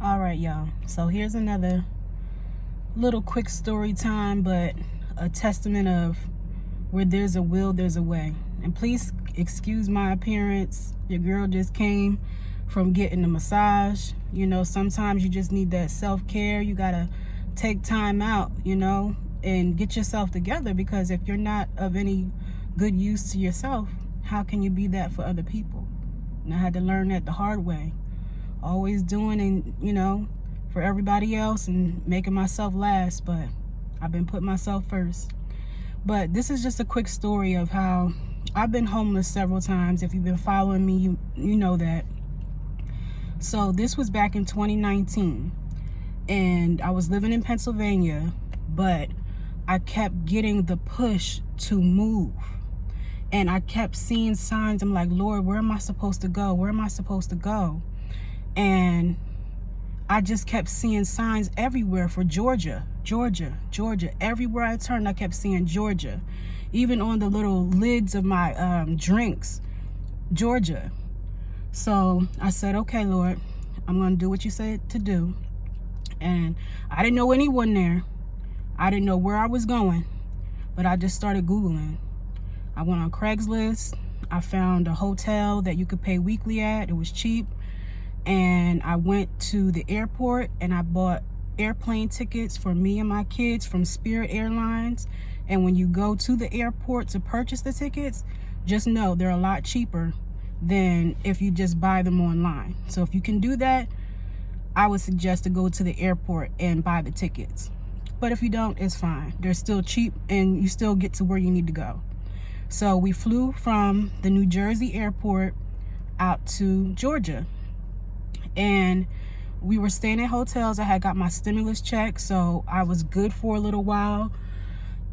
All right, y'all. So here's another little quick story time, but a testament of where there's a will, there's a way. And please excuse my appearance. Your girl just came from getting a massage. You know, sometimes you just need that self-care. You got to take time out, and get yourself together, because if you're not of any good use to yourself, how can you be that for other people? And I had to learn that the hard way. Always doing and for everybody else and making myself last, but I've been putting myself first. But this is just a quick story of how I've been homeless several times. If you've been following me, you know that. So this was back in 2019, and I was living in Pennsylvania, but I kept getting the push to move, and I kept seeing signs. I'm like, Lord, where am I supposed to go? Where am I supposed to go? And I just kept seeing signs everywhere for Georgia. Everywhere I turned, I kept seeing Georgia. Even on the little lids of my drinks, Georgia. So I said, okay, Lord, I'm going to do what you said to do. And I didn't know anyone there. I didn't know where I was going, but I just started Googling. I went on Craigslist. I found a hotel that you could pay weekly at. It was cheap. And I went to the airport and I bought airplane tickets for me and my kids from Spirit Airlines. And when you go to the airport to purchase the tickets, just know they're a lot cheaper than if you just buy them online. So if you can do that, I would suggest to go to the airport and buy the tickets. But if you don't, it's fine. They're still cheap and you still get to where you need to go. So we flew from the New Jersey airport out to Georgia. And we were staying at hotels. I had got my stimulus check, so I was good for a little while.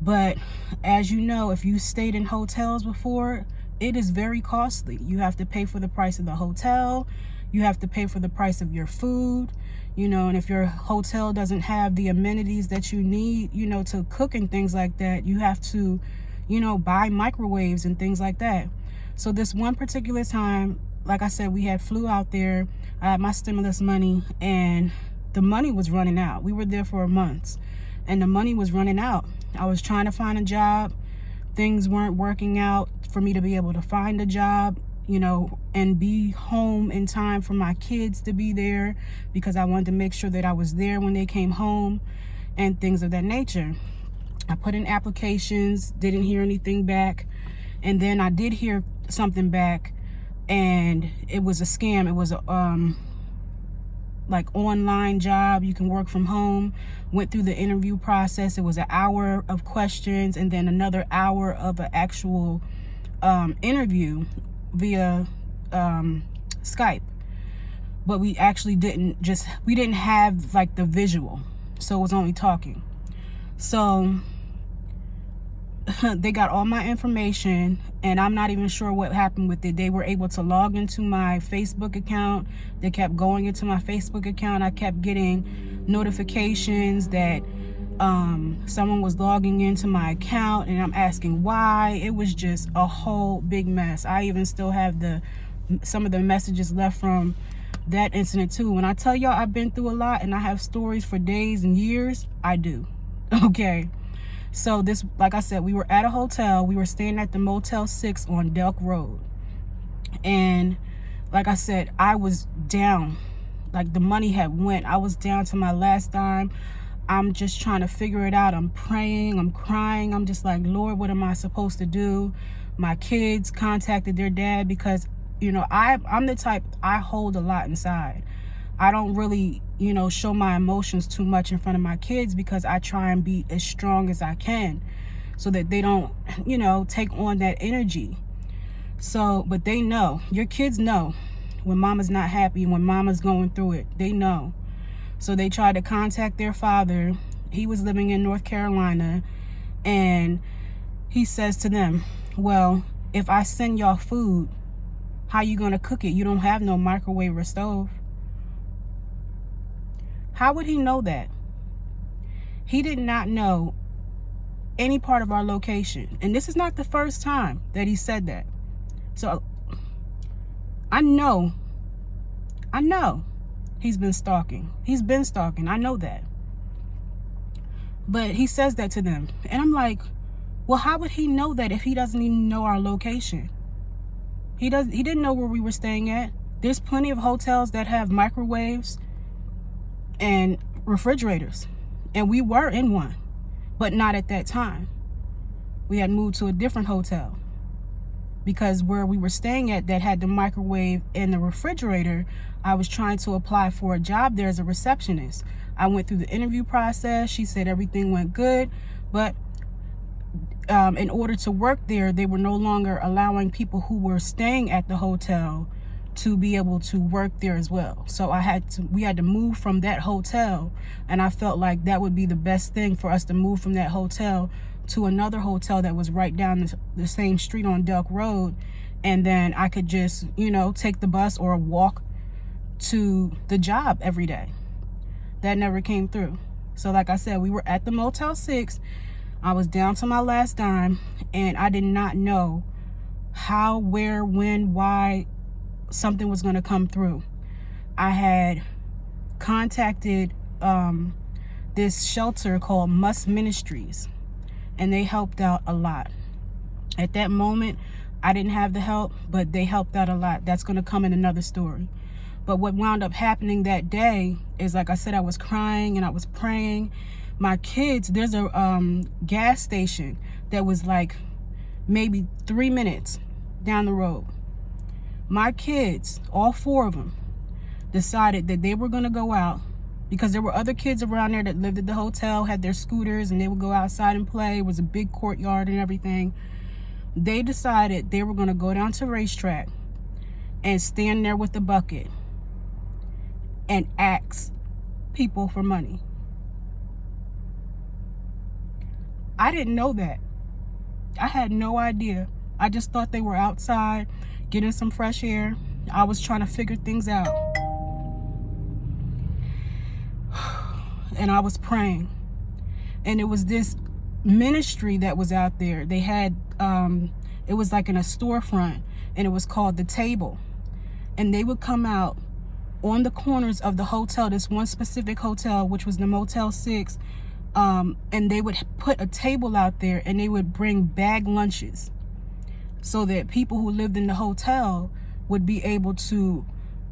But as you know, if you stayed in hotels before, it is very costly. You have to pay for the price of the hotel. You have to pay for the price of your food, and if your hotel doesn't have the amenities that you need, to cook and things like that, you have to, buy microwaves and things like that. So this one particular time, like I said, we had flew out there. I had my stimulus money and the money was running out. We were there for a month and the money was running out. I was trying to find a job. Things weren't working out for me to be able to find a job, and be home in time for my kids to be there, because I wanted to make sure that I was there when they came home and things of that nature. I put in applications, didn't hear anything back. And then I did hear something back, and it was a scam. It was a like online job. You can work from home. Went through the interview process. It was an hour of questions and then another hour of an actual interview via Skype. But we actually didn't have like the visual, so it was only talking. So they got all my information, and I'm not even sure what happened with it. They were able to log into my Facebook account. They kept going into my Facebook account. I kept getting notifications that someone was logging into my account, and I'm asking why. It was just a whole big mess. I even still have some of the messages left from that incident too. When I tell y'all I've been through a lot and I have stories for days and years, I do. Okay. So this, like I said, we were at a hotel. We were staying at the Motel 6 on Delk Road. And like I said, I was down. Like the money had went. I was down to my last dime. I'm just trying to figure it out. I'm praying. I'm crying. I'm just like, Lord, what am I supposed to do? My kids contacted their dad because, I'm the type, I hold a lot inside. I don't really, show my emotions too much in front of my kids, because I try and be as strong as I can so that they don't, take on that energy. So, but they know, your kids know when mama's not happy, when mama's going through it, they know. So they tried to contact their father. He was living in North Carolina, and he says to them, well, if I send y'all food, how you gonna cook it? You don't have no microwave or stove. How would he know that? He did not know any part of our location. And this is not the first time that he said that. So I know he's been stalking. He's been stalking. I know that. But he says that to them. And I'm like, well, how would he know that if he doesn't even know our location? He didn't know where we were staying at. There's plenty of hotels that have microwaves and refrigerators. And we were in one, but not at that time. We had moved to a different hotel because where we were staying at that had the microwave and the refrigerator, I was trying to apply for a job there as a receptionist. I went through the interview process. She said everything went good, but in order to work there, they were no longer allowing people who were staying at the hotel to be able to work there as well. So we had to move from that hotel, and I felt like that would be the best thing for us to move from that hotel to another hotel that was right down the same street on Delk Road, and then I could just, take the bus or walk to the job every day. That never came through. So like I said, we were at the Motel 6. I was down to my last dime, and I did not know how, where, when, why something was going to come through. I had contacted this shelter called Must Ministries, and they helped out a lot. At that moment, I didn't have the help, but they helped out a lot. That's going to come in another story. But what wound up happening that day is, like I said, I was crying and I was praying. My kids, there's a gas station that was like maybe 3 minutes down the road. My kids, all 4 of them, decided that they were going to go out because there were other kids around there that lived at the hotel, had their scooters, and they would go outside and play. It was a big courtyard and everything. They decided they were going to go down to Racetrack and stand there with the bucket and ask people for money. I didn't know that. I had no idea. I just thought they were outside getting some fresh air. I was trying to figure things out. And I was praying. And it was this ministry that was out there. They had, it was like in a storefront, and it was called The Table. And they would come out on the corners of the hotel, this one specific hotel, which was the Motel 6, and they would put a table out there, and they would bring bag lunches so that people who lived in the hotel would be able to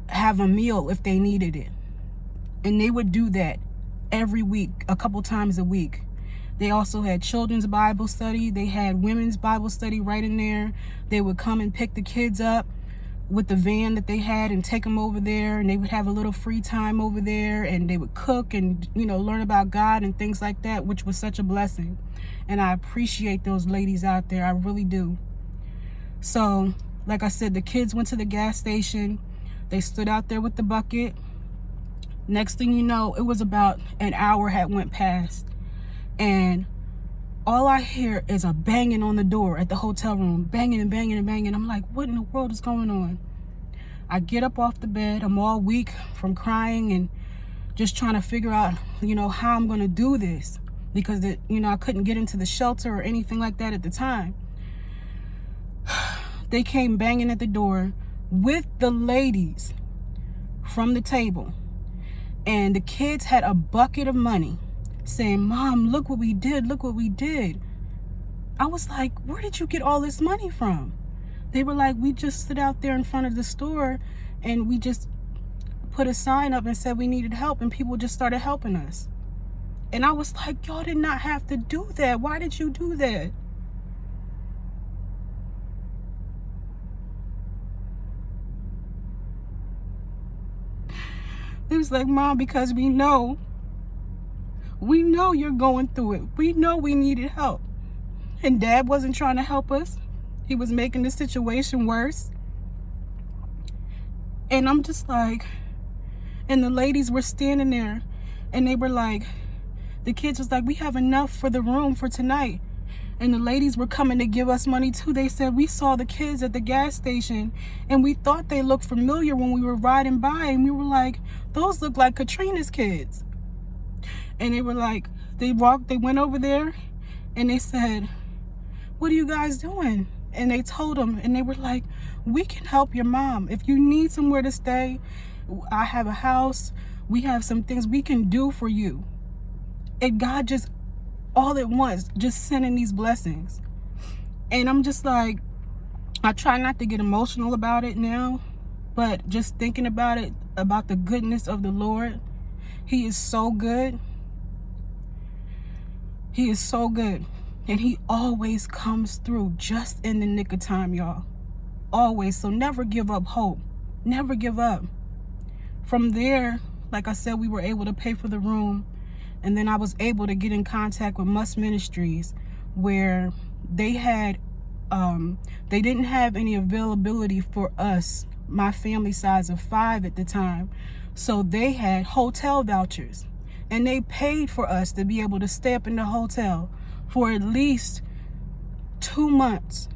have a meal if they needed it. And they would do that every week, a couple times a week. They also had children's Bible study. They had women's Bible study right in there. They would come and pick the kids up with the van that they had and take them over there, and they would have a little free time over there, and they would cook and learn about God and things like that, which was such a blessing. And I appreciate those ladies out there. I really do. So like I said, the kids went to the gas station. They stood out there with the bucket. Next thing you know, it was about an hour had went past, and all I hear is a banging on the door at the hotel room. Banging and banging and banging. I'm like, what in the world is going on? I get up off the bed. I'm all weak from crying and just trying to figure out, how I'm going to do this. Because, I couldn't get into the shelter or anything like that at the time. They came banging at the door with the ladies from the table. And the kids had a bucket of money, saying, Mom, look what we did. Look what we did. I was like, where did you get all this money from? They were like, we just stood out there in front of the store and we just put a sign up and said we needed help, and people just started helping us. And I was like, y'all did not have to do that. Why did you do that? It was like, Mom, because we know you're going through it. We know we needed help. And Dad wasn't trying to help us. He was making the situation worse. And I'm just like, and the ladies were standing there, and they were like, the kids was like, we have enough for the room for tonight. And the ladies were coming to give us money too. They said, we saw the kids at the gas station and we thought they looked familiar when we were riding by. And we were like, those look like Katrina's kids. And they were like, they went over there and they said, what are you guys doing? And they told them, and they were like, we can help your mom. If you need somewhere to stay, I have a house. We have some things we can do for you. And God just, all at once, just sending these blessings. And I'm just like, I try not to get emotional about it now, but just thinking about it, about the goodness of the Lord. He is so good. He is so good. And he always comes through just in the nick of time, y'all. Always. So never give up hope. Never give up. From there, like I said, we were able to pay for the room. And then I was able to get in contact with Must Ministries, where they had, they didn't have any availability for us, my family size of 5 at the time. So they had hotel vouchers, and they paid for us to be able to stay up in the hotel for at least 2 months.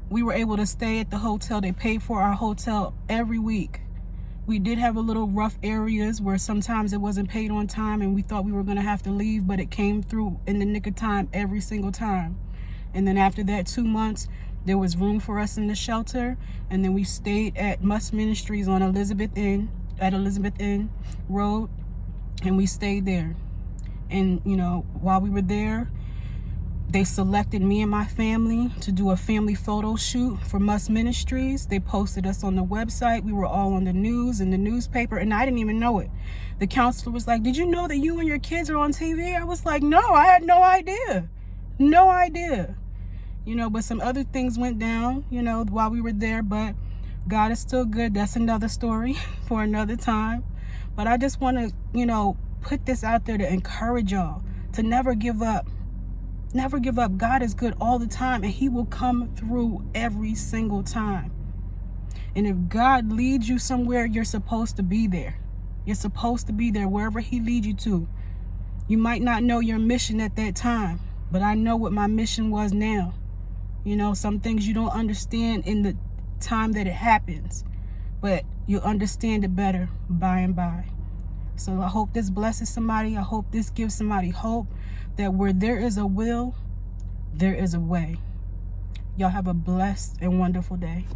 We were able to stay at the hotel. They paid for our hotel every week. We did have a little rough areas where sometimes it wasn't paid on time and we thought we were going to have to leave, but it came through in the nick of time every single time. And then after that 2 months, there was room for us in the shelter. And then we stayed at Must Ministries on Elizabeth Inn Road, and we stayed there. And, you know, while we were there, they selected me and my family to do a family photo shoot for Must Ministries. They posted us on the website. We were all on the news and the newspaper, and I didn't even know it. The counselor was like, "Did you know that you and your kids are on TV?" I was like, "No, I had no idea. No idea." You know, but some other things went down, you know, while we were there, but God is still good. That's another story for another time. But I just want to, you know, put this out there to encourage y'all to never give up. Never give up. God is good all the time, and he will come through every single time. And if God leads you somewhere, you're supposed to be there. You're supposed to be there wherever he leads you to. You might not know your mission at that time, but I know what my mission was now. You know, some things you don't understand in the time that it happens, but you'll understand it better by and by. So I hope this blesses somebody. I hope this gives somebody hope that where there is a will, there is a way. Y'all have a blessed and wonderful day.